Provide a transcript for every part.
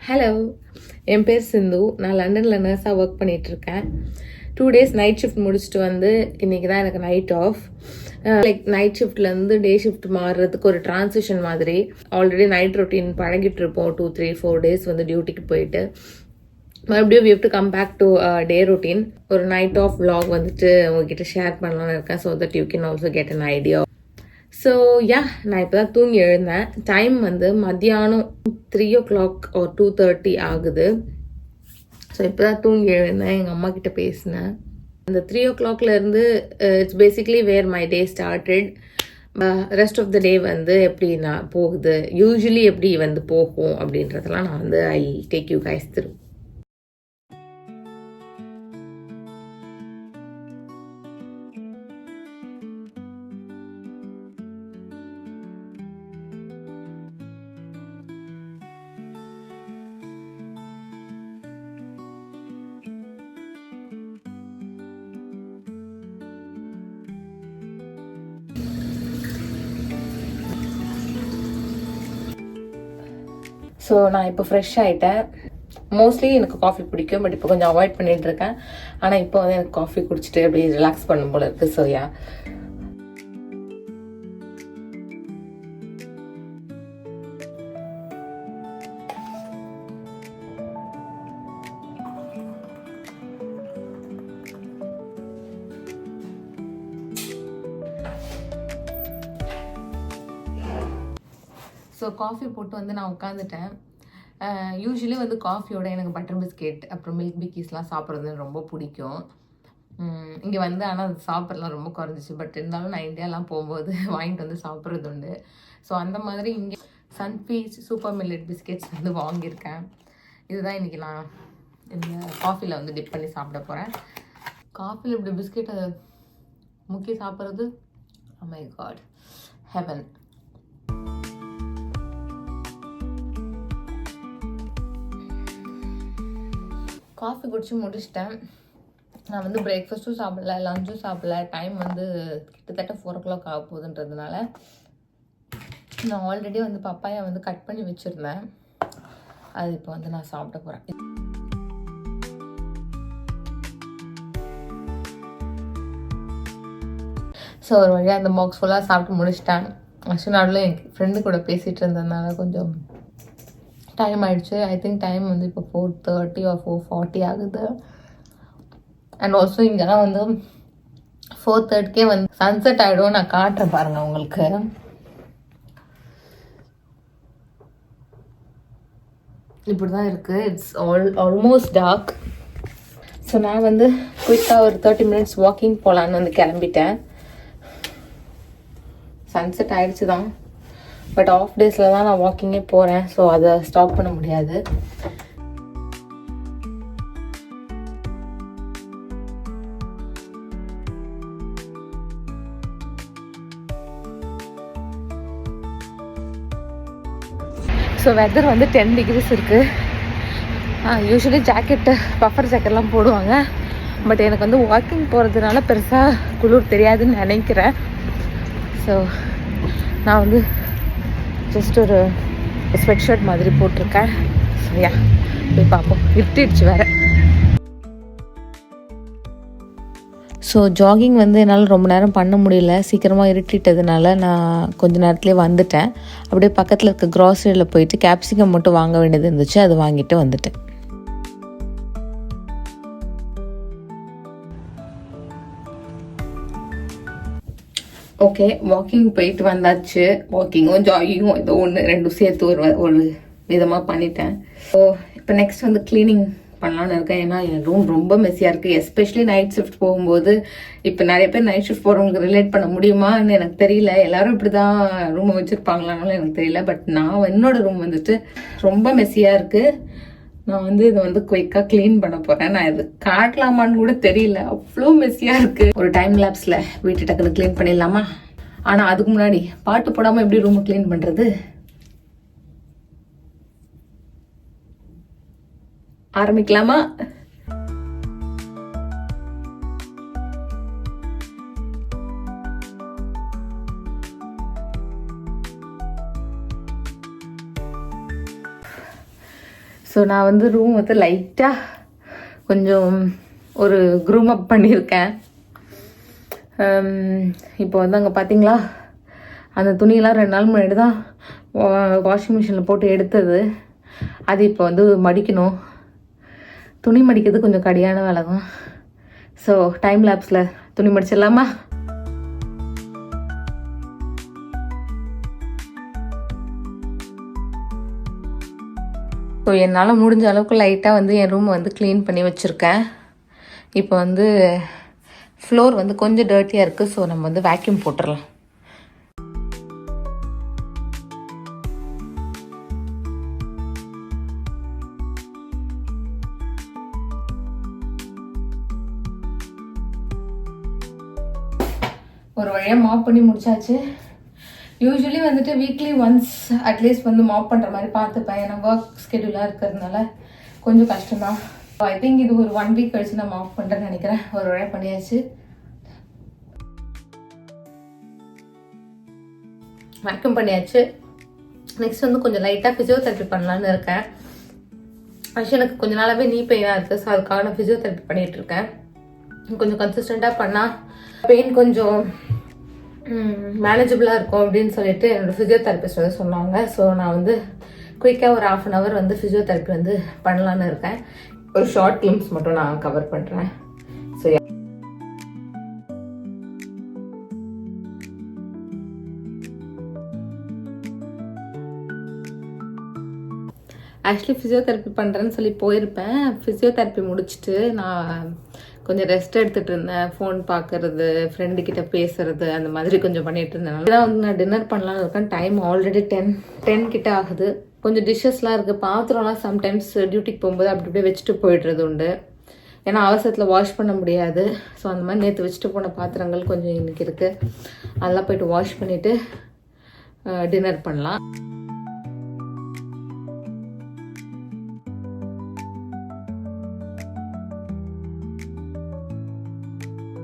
Hello, என் பேர் சிந்து. நான் லண்டனில் நர்ஸாக ஒர்க் பண்ணிகிட்ருக்கேன். 2 days நைட் ஷிஃப்ட் முடிச்சுட்டு வந்து இன்றைக்கி தான் எனக்கு நைட் ஆஃப். நைட் ஷிஃப்ட்லேருந்து டே ஷிஃப்ட் மாறுறதுக்கு ஒரு டிரான்சிஷன் மாதிரி. ஆல்ரெடி நைட் ரொட்டீன் பழகிட்டு இருப்போம். 2, 3, 4 days வந்து டியூட்டிக்கு போயிட்டு மறுபடியும் we have to come back to day routine. ஒரு நைட் ஆஃப் vlog வந்துட்டு உங்ககிட்ட ஷேர் பண்ணலான்னு இருக்கேன். So that you can also get an idea. So நான் இப்போ தான் தூங்கி எழுந்தேன். டைம் வந்து மத்தியானம் 3 o'clock or 2:30 ஆகுது. ஸோ இப்போ தான் தூங்கி எழுந்தேன். எங்கள் அம்மா கிட்ட பேசினேன். அந்த 3 o'clockலேருந்து it's basically where my day started. Rest of the day வந்து எப்படி நான் போகுது, யூஸ்வலி எப்படி வந்து போகும் அப்படின்றதெல்லாம் நான் வந்து I take you guys through. So நான் இப்போ ஃப்ரெஷ் ஆகிட்டேன். மோஸ்ட்லி எனக்கு காஃபி பிடிக்கும், பட் இப்போ கொஞ்சம் அவாய்ட் பண்ணிட்டு இருக்கேன். ஆனால் இப்போ வந்து எனக்கு காஃபி குடிச்சிட்டு அப்படியே ரிலாக்ஸ் பண்ணும் போல இருக்குது. ஸோ காஃபி போட்டு வந்து நான் உட்காந்துட்டேன். யூஸ்வலி வந்து காஃபியோட எனக்கு பட்டர் பிஸ்கெட் அப்புறம் மில்க் பிக்கீஸ்லாம் சாப்பிட்றது ரொம்ப பிடிக்கும். இங்கே வந்து ஆனால் அது சாப்பிட்றதுலாம் ரொம்ப குறைஞ்சிச்சு. பட் இருந்தாலும் நான் இந்தியாலாம் போகும்போது வாங்கிட்டு வந்து சாப்பிட்றது உண்டு. ஸோ அந்த மாதிரி இங்கே சன்ஃபீஸ்ட் சூப்பர் மில்லட் பிஸ்கெட்ஸ் வந்து வாங்கியிருக்கேன். இதுதான் இன்றைக்கி நான் இந்த காஃபியில் வந்து டிப் பண்ணி சாப்பிட போகிறேன். காஃபியில் இப்படி பிஸ்கெட் அதை முக்கிய சாப்பிட்றது oh my god heaven. Coffee குடிச்சு முடிச்சிட்டேன். நான் வந்து பிரேக்ஃபாஸ்ட்டும் சாப்பிடல, லஞ்சும் சாப்பிடல. டைம் வந்து கிட்டத்தட்ட 4 o'clock ஆக போகுதுன்றதுனால நான் ஆல்ரெடி வந்து பப்பாயா வந்து கட் பண்ணி வச்சுருந்தேன். அது இப்போ வந்து நான் சாப்பிட போகிறேன். ஸோ ஒரு வழியாக அந்த பாக்ஸ் ஃபுல்லாக சாப்பிட்டு முடிச்சிட்டேன். ஆக்சுவலி நடுவில் என் ஃப்ரெண்டு கூட பேசிகிட்டு இருந்ததுனால கொஞ்சம் டைம் ஆகிடுச்சு. ஐ திங்க் டைம் வந்து இப்போ 4:30 or 4:40 ஆகுது. அண்ட் ஆல்சோ இங்கெல்லாம் வந்து 4:30 வந்து சன்செட் ஆகிடும். நான் காட்டுறேன் பாருங்கள் உங்களுக்கு. இப்படி தான் இருக்குது. It's almost dark. ஸோ நான் வந்து குயிக்காக ஒரு 30 minutes வாக்கிங் போகலான்னு வந்து கிளம்பிட்டேன். சன்செட் ஆகிடுச்சு தான், பட் ஆஃப் டேஸில் தான் நான் வாக்கிங்கே போகிறேன். ஸோ அதை ஸ்டாப் பண்ண முடியாது. ஸோ வெதர் வந்து 10 degrees இருக்குது. யூஸ்வலி ஜாக்கெட்டு பஃபர் ஜாக்கெட்லாம் போடுவாங்க. பட் எனக்கு வந்து வாக்கிங் போகிறதுனால பெருசாக குளிர் தெரியாதுன்னு நினைக்கிறேன். ஸோ நான் வந்து ஜஸ்ட் ஒரு ஸ்வெட் ஷர்ட் மாதிரி போட்டிருக்கேன். சரியா போய் பார்ப்போம். இருட்டிடுச்சு வேறு. ஸோ ஜாகிங் வந்து என்னால் ரொம்ப நேரம் பண்ண முடியல. சீக்கிரமாக இருட்டிட்டதுனால நான் கொஞ்ச நேரத்துலேயே வந்துட்டேன். அப்படியே பக்கத்தில் இருக்க க்ராசரியில் போயிட்டு கேப்சிகம் மட்டும் வாங்க வேண்டியது இருந்துச்சு. அது வாங்கிட்டு வந்துட்டேன். ஓகே, வாக்கிங் போயிட்டு வந்தாச்சு. வாக்கிங்கும் ஜாகிங்கும் ஏதோ ரெண்டும் சேர்த்து ஒரு விதமாக பண்ணிட்டேன். ஸோ இப்போ நெக்ஸ்ட் வந்து க்ளீனிங் பண்ணலான்னு இருக்கேன். ஏன்னா என் ரூம் ரொம்ப மெஸ்ஸியாக இருக்குது. எஸ்பெஷலி நைட் ஷிஃப்ட் போகும்போது. இப்போ நிறைய பேர் நைட் ஷிஃப்ட் போகிறவங்களுக்கு ரிலேட் பண்ண முடியுமான்னு எனக்கு தெரியல. எல்லாரும் இப்படி தான் ரூமை வச்சுருப்பாங்களானாலும் எனக்கு தெரியல. பட் நான் என்னோட ரூம் வந்துட்டு ரொம்ப மெஸ்ஸியாக இருக்குது. நான் வந்து இதை வந்து குயிக்காக க்ளீன் பண்ண போகிறேன். நான் இது காட்டலாமான்னு கூட தெரியல, அவ்வளோ மெஸ்ஸியாக இருக்குது. ஒரு டைம் லேப்ஸில் வீட்டு டக்குன்னு க்ளீன் பண்ணிடலாமா? ஆனால் அதுக்கு முன்னாடி பாட்டு போடாமல் எப்படி ரூமை க்ளீன் பண்ணுறது? ஆரம்பிக்கலாமா? ஸோ நான் வந்து ரூம் வந்து லைட்டாக கொஞ்சம் ஒரு க்ரூம் அப் பண்ணியிருக்கேன். இப்போ வந்து அங்கே பார்த்தீங்களா அந்த துணியெல்லாம் 2 நாள் முன்னாடி தான் வாஷிங் மிஷினில் போட்டு எடுத்தது. அது இப்போ வந்து மடிக்கணும். துணி மடிக்கிறது கொஞ்சம் கடியான வேலை தான். ஸோ டைம் லேப்ஸில் துணி மடிச்சிடலாமா? ஸோ என்னால் முடிஞ்ச அளவுக்கு லைட்டாக வந்து என் ரூமை வந்து க்ளீன் பண்ணி வச்சுருக்கேன். இப்போ வந்து ஃப்ளோர் வந்து கொஞ்சம் டர்ட்டியாக இருக்குது. ஸோ நம்ம வந்து வேக்யூம் போட்டுடலாம். ஒரு வழியாக மாப் பண்ணி முடிச்சாச்சு. யூஸ்வலி வந்துட்டு வீக்லி ஒன்ஸ் அட்லீஸ்ட் வந்து மாப் பண்ணுற மாதிரி பார்த்துப்பேன். ஏன்னா ஒர்க் ஸ்கெடியூலாக இருக்கிறதுனால கொஞ்சம் கஷ்டம்தான். ஐ திங்க் இது ஒரு 1 வீக் கழிச்சு நான் மாப் பண்ணுறேன்னு நினைக்கிறேன். ஒரு வழியாக பண்ணியாச்சு. வேக்யூம் பண்ணியாச்சு. நெக்ஸ்ட் வந்து கொஞ்சம் லைட்டாக ஃபிசியோதெரப்பி பண்ணலான்னு இருக்கேன். ஆக்சுவலி எனக்கு கொஞ்சம் நாளாகவே நீ பெயினாக இருக்குது. ஸோ அதுக்காக நான் ஃபிசியோதெரப்பி பண்ணிகிட்ருக்கேன். கொஞ்சம் கன்சிஸ்டண்ட்டாக பண்ணால் பெயின் கொஞ்சம் மேனேஜபிளாக இருக்கும் அப்படின்னு சொல்லிட்டு என்னோடய ஃபிசியோதெரபிஸ்ட் வந்து சொன்னாங்க. ஸோ நான் வந்து குயிக்காக ஒரு 1/2 hour வந்து ஃபிசியோதெரப்பி வந்து பண்ணலான்னு இருக்கேன். ஒரு ஷார்ட் கிளிம்ஸ் மட்டும் நான் கவர் பண்ணுறேன். ஸோ ஆக்சுவலி ஃபிசியோதெரப்பி பண்ணுறேன்னு சொல்லி போயிருப்பேன். ஃபிசியோதெரப்பி முடிச்சுட்டு நான் கொஞ்சம் ரெஸ்ட் எடுத்துகிட்டு இருந்தேன். ஃபோன் பார்க்கறது, ஃப்ரெண்டுக்கிட்ட பேசுறது, அந்த மாதிரி கொஞ்சம் பண்ணிகிட்டு இருந்தேன். அதான் வந்து நான் டின்னர் பண்ணலான்னு இருக்கேன். டைம் ஆல்ரெடி 10 கிட்ட ஆகுது. கொஞ்சம் டிஷ்ஷஸ்லாம் இருக்குது. பாத்திரம்லாம் சம்டைம்ஸ் டியூட்டிக்கு போகும்போது அப்படி அப்படியே வச்சுட்டு போயிடுறது உண்டு. ஏன்னா அவசரத்தில் வாஷ் பண்ண முடியாது. ஸோ அந்த மாதிரி நேற்று வச்சுட்டு போன பாத்திரங்கள் கொஞ்சம் இன்றைக்கி இருக்குது. அதெல்லாம் போய்ட்டு வாஷ் பண்ணிவிட்டு டின்னர் பண்ணலாம்.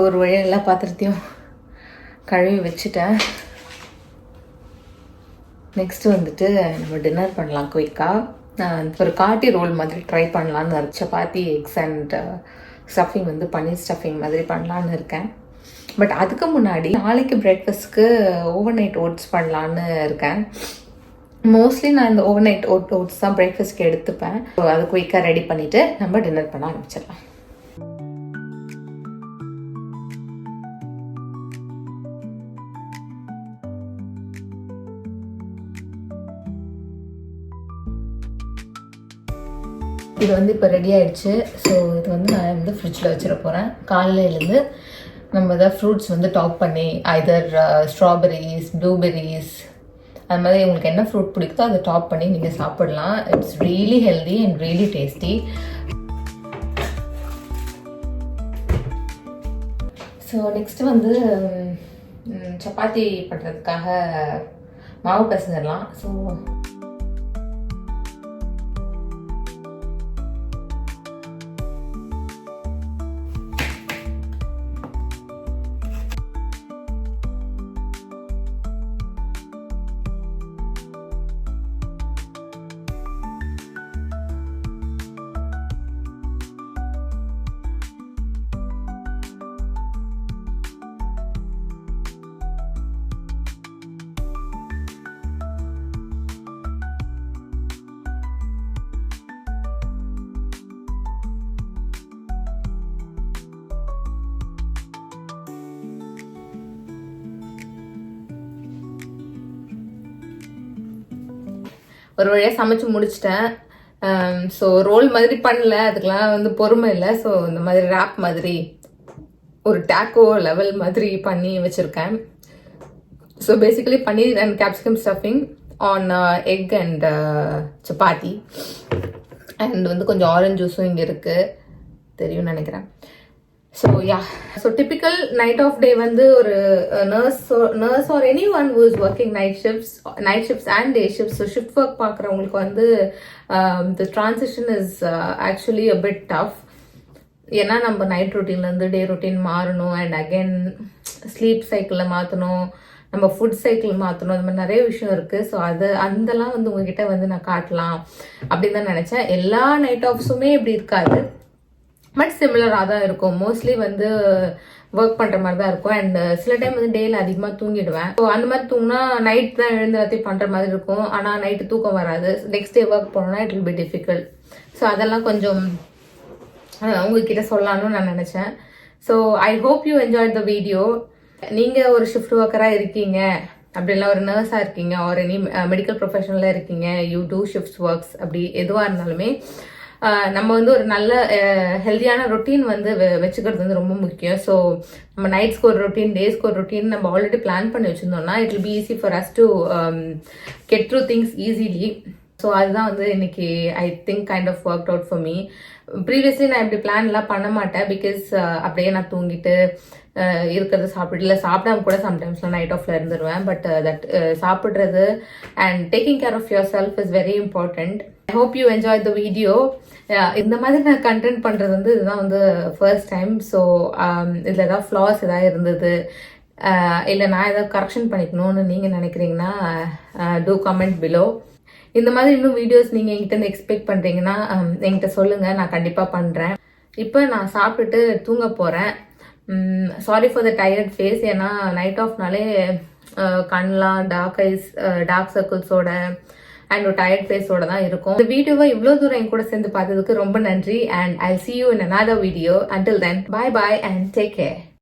ஒரு வழியாக எல்லா பாத்திரத்தையும் கழுவி வச்சுட்டேன். நெக்ஸ்ட்டு வந்துட்டு நம்ம டின்னர் பண்ணலாம் குயிக்காக. ஒரு காட்டி ரோல் மாதிரி ட்ரை பண்ணலான்னு சப்பாத்தி, எக்ஸ் அண்ட் ஸ்டஃபிங் வந்து பன்னீர் ஸ்டஃபிங் மாதிரி பண்ணலான்னு இருக்கேன். பட் அதுக்கு முன்னாடி நாளைக்கு பிரேக்ஃபாஸ்ட்க்கு ஓவர் நைட் ஓட்ஸ் பண்ணலான்னு இருக்கேன். மோஸ்ட்லி நான் இந்த ஓவர் நைட் ஓட்ஸ் தான் பிரேக்ஃபாஸ்ட்க்கு எடுத்துப்பேன். ஸோ அது குயிக்காக ரெடி பண்ணிவிட்டு நம்ம டின்னர் பண்ண ஆரம்பிச்சிடலாம். இது வந்து இப்போ ரெடி ஆகிடுச்சு. ஸோ இது வந்து நான் வந்து ஃப்ரிட்ஜில் வச்சிட போகிறேன். காலையிலேருந்து நம்ம எதாவது ஃப்ரூட்ஸ் வந்து டாப் பண்ணி ஐதர் ஸ்ட்ராபெரிஸ், ப்ளூபெரிஸ், அது மாதிரி உங்களுக்கு என்ன ஃப்ரூட் பிடிக்குதோ அதை டாப் பண்ணி நீங்கள் சாப்பிடலாம். It's really healthy and really tasty. So next வந்து சப்பாத்தி பண்ணுறதுக்காக மாவு பிசைஞ்சிடலாம். ஸோ ஒரு வழியாக சமைச்சு முடிச்சிட்டேன். ஸோ ரோல் மாதிரி பண்ணல, அதுக்கெலாம் வந்து பொறுமை இல்லை. ஸோ இந்த மாதிரி ரேப் மாதிரி ஒரு டேக்கோ லெவல் மாதிரி பண்ணி வச்சுருக்கேன். So basically paneer and capsicum stuffing on egg and chapati. And வந்து கொஞ்சம் ஆரஞ்ச் ஜூஸும் இங்கே இருக்குது, தெரியும்னு நினைக்கிறேன். So ya, so typical night off day வந்து ஒரு nurse or anyone who is working night shifts and day shifts. So shift work பார்க்குறவங்களுக்கு வந்து the transition is actually a bit tough. ஏன்னா நம்ம நைட் ரொட்டீன்லேருந்து டே ரொட்டீன் மாறணும் and again sleep சைக்கிளில் மாற்றணும். நம்ம ஃபுட் சைக்கிள் மாற்றணும், அந்த மாதிரி நிறைய விஷயம் இருக்குது. ஸோ அதெல்லாம் வந்து உங்ககிட்ட வந்து நான் காட்டலாம் அப்படின்னு தான் நினச்சேன். எல்லா நைட் ஆஃப்ஸுமே இப்படி இருக்காது, பட் சிமிலராக தான் இருக்கும். மோஸ்ட்லி வந்து ஒர்க் பண்ணுற மாதிரி தான் இருக்கும். அண்ட் சில டைம் வந்து டேயில் அதிகமாக தூங்கிடுவேன். ஸோ அந்த மாதிரி தூங்கினா நைட் தான் எழுந்து எல்லாத்தையும் பண்ணுற மாதிரி இருக்கும். ஆனால் நைட்டு தூக்கம் வராது. நெக்ஸ்ட் டே ஒர்க் போனோம்னா it will be difficult. So அதெல்லாம் கொஞ்சம் உங்ககிட்ட சொல்லலாம்னு நான் நினச்சேன். So I hope you enjoy the video. நீங்கள் ஒரு ஷிஃப்ட் ஒர்க்கராக இருக்கீங்க, அப்படிலாம் ஒரு நர்ஸாக இருக்கீங்க, ஆர் எனி மெடிக்கல் ப்ரொஃபஷனில் இருக்கீங்க, யூ டூ ஷிஃப்ட் ஒர்க்ஸ், அப்படி எதுவாக இருந்தாலுமே நம்ம வந்து ஒரு நல்ல ஹெல்தியான ரொட்டீன் வந்து வச்சுக்கிறது வந்து ரொம்ப முக்கியம். ஸோ நம்ம நைட்ஸ்க்கு ஒரு ரொட்டீன், டேஸ்க்கு ஒரு ரொட்டீன் நம்ம ஆல்ரெடி பிளான் பண்ணி வச்சுருந்தோம்னா it will be easy for us to get through things easily. So அதுதான் வந்து இன்னைக்கு I think kind of work out for me. Previously நான் இப்படி பிளான்லாம் பண்ண மாட்டேன், பிகாஸ் அப்படியே நான் தூங்கிட்டு இருக்கிறது சாப்பிட்டு, இல்லை சாப்பிடாம கூட சம்டைம்ஸ்லாம் நைட் ஆஃப்ல இருந்துருவேன். பட் தட் சாப்பிட்றது and taking care of yourself is very important. I hope you enjoy the video. இந்த மாதிரி நான் கண்டென்ட் பண்ணுறது வந்து இதுதான் வந்து ஃபர்ஸ்ட் டைம். ஸோ இதில் ஏதாவது ஃப்ளாஸ் ஏதாவது இருந்தது, இல்லை நான் ஏதாவது கரெக்ஷன் பண்ணிக்கணும்னு நீங்கள் நினைக்கிறீங்கன்னா டூ கமெண்ட் பிலோ. இந்த மாதிரி இன்னும் வீடியோஸ் நீங்கள் என்கிட்ட எக்ஸ்பெக்ட் பண்ணுறீங்கன்னா என்கிட்ட சொல்லுங்கள், நான் கண்டிப்பாக பண்ணுறேன். இப்போ நான் சாப்பிட்டுட்டு தூங்க போகிறேன். Sorry for the tired face. ஏன்னா நைட் ஆஃப்னாலே கண்லாம் டார்க் சர்க்கிள்ஸோட அண்ட் ஒரு டயர்ட் ஃபேஸோட தான் இருக்கும். இந்த வீடியோவை இவ்வளோ தூரம் என் கூட சேர்ந்து பார்த்ததுக்கு ரொம்ப நன்றி. And I see you in another video. Until then, bye bye and take care.